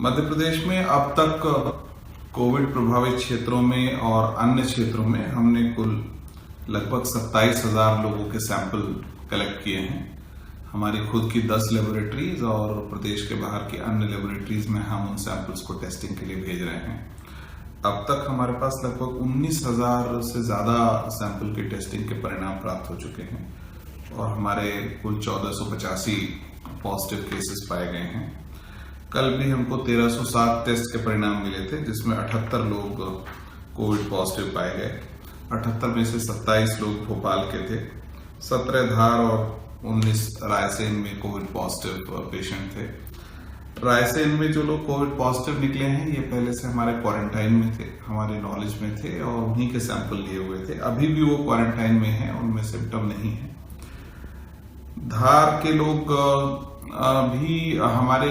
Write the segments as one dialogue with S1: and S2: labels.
S1: मध्य प्रदेश में अब तक कोविड प्रभावित क्षेत्रों में और अन्य क्षेत्रों में हमने कुल लगभग 27,000 लोगों के सैंपल कलेक्ट किए हैं। हमारी खुद की 10 लेबोरेटरीज और प्रदेश के बाहर की अन्य लेबोरेटरीज में हम उन सैंपल्स को टेस्टिंग के लिए भेज रहे हैं। अब तक हमारे पास लगभग 19,000 से ज्यादा सैंपल की टेस्टिंग के परिणाम प्राप्त हो चुके हैं और हमारे कुल 1485 पॉजिटिव केसेस पाए गए हैं। कल भी हमको 1307 टेस्ट के परिणाम मिले थे, जिसमें 78 लोग कोविड पॉजिटिव पाए गए। 78 में से 27 लोग भोपाल के थे, 17 धार और 19 रायसेन में कोविड पॉजिटिव पेशेंट थे। रायसेन में जो लोग कोविड पॉजिटिव निकले हैं ये पहले से हमारे क्वारंटाइन में थे, हमारे नॉलेज में थे और उन्हीं के सैंपल लिए हुए थे। अभी भी वो क्वारंटाइन में हैं, उनमें सिम्टम नहीं है। धार के लोग भी हमारे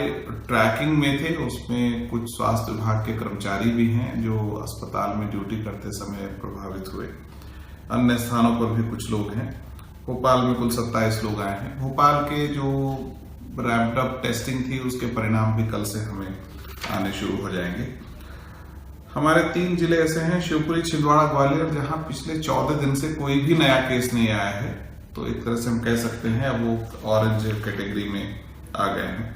S1: ट्रैकिंग में थे, उसमें कुछ स्वास्थ्य विभाग के कर्मचारी भी हैं जो अस्पताल में ड्यूटी करते समय प्रभावित हुए। अन्य स्थानों पर भी कुछ लोग हैं। भोपाल में कुल 27 लोग आए हैं। भोपाल के जो रैम्प्ड अप टेस्टिंग थी उसके परिणाम भी कल से हमें आने शुरू हो जाएंगे। हमारे 3 जिले ऐसे हैं, शिवपुरी, छिंदवाड़ा, ग्वालियर, जहां पिछले 14 दिन से कोई भी नया केस नहीं आया है। तो एक तरह से हम कह सकते हैं अब वो ऑरेंज कैटेगरी में आ गए हैं।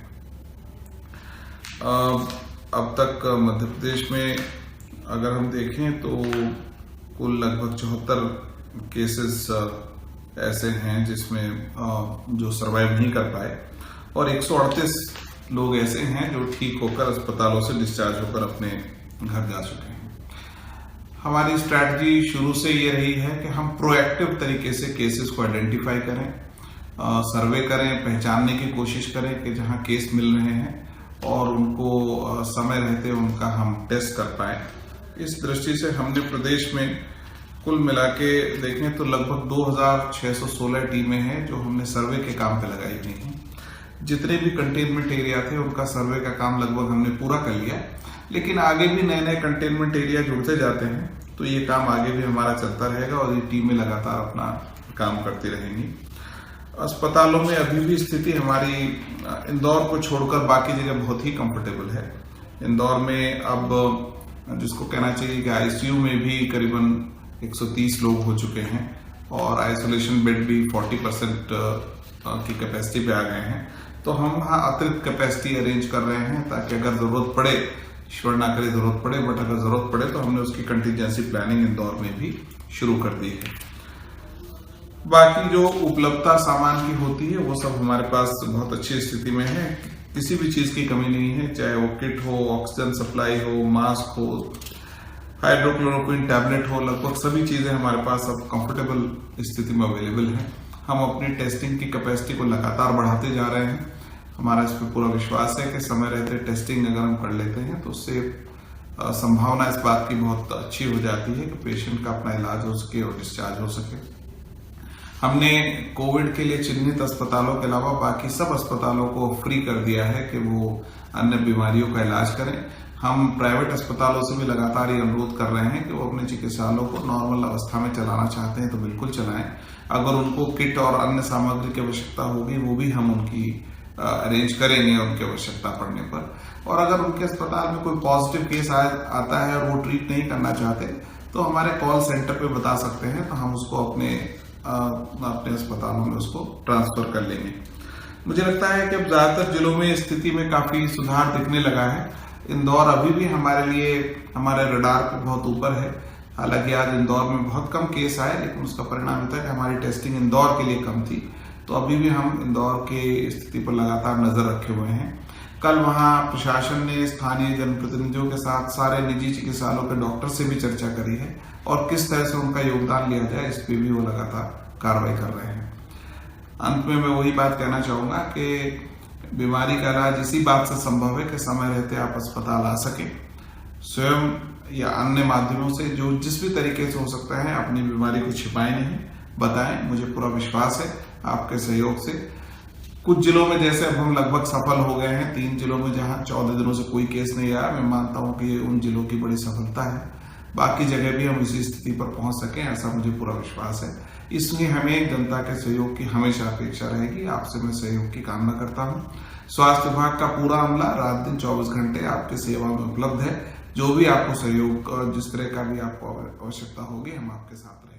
S1: अब तक मध्य प्रदेश में अगर हम देखें तो कुल लगभग 74 केसेस ऐसे हैं जिसमें जो सरवाइव नहीं कर पाए और 138 लोग ऐसे हैं जो ठीक होकर अस्पतालों से डिस्चार्ज होकर अपने घर जा चुके हैं। हमारी स्ट्रैटेजी शुरू से ये रही है कि हम प्रोएक्टिव तरीके से केसेस को आइडेंटिफाई करें, सर्वे करें, पहचानने की कोशिश करें कि जहां केस मिल रहे हैं और उनको समय रहते उनका हम टेस्ट कर पाए। इस दृष्टि से हमने प्रदेश में कुल मिला के देखें तो लगभग 2,616 टीमें हैं जो हमने सर्वे के काम पे लगाई हुई हैं। जितने भी कंटेनमेंट एरिया थे उनका सर्वे का काम लगभग हमने पूरा कर लिया, लेकिन आगे भी नए नए कंटेनमेंट एरिया जुड़ते जाते हैं तो ये काम आगे भी हमारा चलता रहेगा और ये टीमें लगातार अपना काम करती रहेंगी। अस्पतालों में अभी भी स्थिति हमारी इंदौर को छोड़कर बाकी जगह बहुत ही कंफर्टेबल है। इंदौर में अब जिसको कहना चाहिए कि आईसीयू में भी करीबन 130 लोग हो चुके हैं और आइसोलेशन बेड भी 40% की कैपेसिटी पे आ गए हैं। तो हम वहाँ अतिरिक्त कैपेसिटी अरेंज कर रहे हैं ताकि अगर जरूरत पड़े, ईश्वर ना करे जरूरत पड़े, बट अगर जरूरत पड़े तो हमने उसकी कंटीजेंसी प्लानिंग इंदौर में भी शुरू कर दी है। बाकी जो उपलब्धता सामान की होती है वो सब हमारे पास बहुत अच्छी स्थिति में है। किसी भी चीज की कमी नहीं है, चाहे वो किट हो, ऑक्सीजन सप्लाई हो, मास्क हो, हाइड्रोक्लोरोक्विन टैबलेट हो, लगभग सभी चीजें हमारे पास अब कंफर्टेबल स्थिति में अवेलेबल है। हम अपनी टेस्टिंग की कैपेसिटी को लगातार बढ़ाते जा रहे हैं। हमारा इस पर पूरा विश्वास है कि समय रहते टेस्टिंग अगर हम कर लेते हैं तो उससे संभावना इस बात की बहुत अच्छी हो जाती है कि पेशेंट का अपना इलाज हो सके और डिस्चार्ज हो सके। हमने कोविड के लिए चिन्हित अस्पतालों के अलावा बाकी सब अस्पतालों को फ्री कर दिया है कि वो अन्य बीमारियों का इलाज करें। हम प्राइवेट अस्पतालों से भी लगातार ये अनुरोध कर रहे हैं कि वो अपने चिकित्सालयों को नॉर्मल अवस्था में चलाना चाहते हैं तो बिल्कुल चलाएं। अगर उनको किट और अन्य सामग्री की आवश्यकता होगी वो भी हम उनकी अरेंज करेंगे उनकी आवश्यकता पड़ने पर। और अगर उनके अस्पताल में कोई पॉजिटिव केस आता है और वो ट्रीट नहीं करना चाहते तो हमारे कॉल सेंटर पे बता सकते हैं, तो हम उसको अपने अस्पतालों में उसको ट्रांसफर कर लेंगे। मुझे लगता है कि अब ज्यादातर जिलों में स्थिति में काफी सुधार दिखने लगा है। इंदौर अभी भी हमारे लिए हमारे रडार पे बहुत ऊपर है। हालांकि आज इंदौर में बहुत कम केस आए, लेकिन उसका परिणाम होता है कि हमारी टेस्टिंग इंदौर के लिए कम थी। तो अभी भी हम इंदौर के स्थिति पर लगातार नजर रखे हुए हैं। कल वहां प्रशासन ने स्थानीय जनप्रतिनिधियों के साथ सारे निजी चिकित्सालयों के डॉक्टर से भी चर्चा करी है और किस तरह से उनका योगदान लिया जाए इस पे भी वो लगातार कार्रवाई कर रहे हैं। अंत में मैं वही बात कहना चाहूंगा कि बीमारी का इलाज इसी बात से संभव है कि समय रहते आप अस्पताल आ सके, स्वयं या अन्य माध्यमों से जो जिस भी तरीके से हो सकता है अपनी बीमारी को छिपाएं नहीं, बताएं। मुझे पूरा विश्वास है आपके सहयोग से कुछ जिलों में जैसे अब हम लगभग सफल हो गए हैं। 3 जिलों में जहां 14 दिनों से कोई केस नहीं आया, मैं मानता हूं कि ये उन जिलों की बड़ी सफलता है। बाकी जगह भी हम इसी स्थिति पर पहुंच सकें, ऐसा मुझे पूरा विश्वास है। इसलिए हमें जनता के सहयोग की हमेशा अपेक्षा रहेगी। आपसे मैं सहयोग की कामना करता हूं। स्वास्थ्य विभाग का पूरा अमला रात दिन 24 घंटे आपकी सेवा में उपलब्ध है। जो भी आपको सहयोग, जिस तरह का भी आपको आवश्यकता होगी, हम आपके साथ रहेंगे।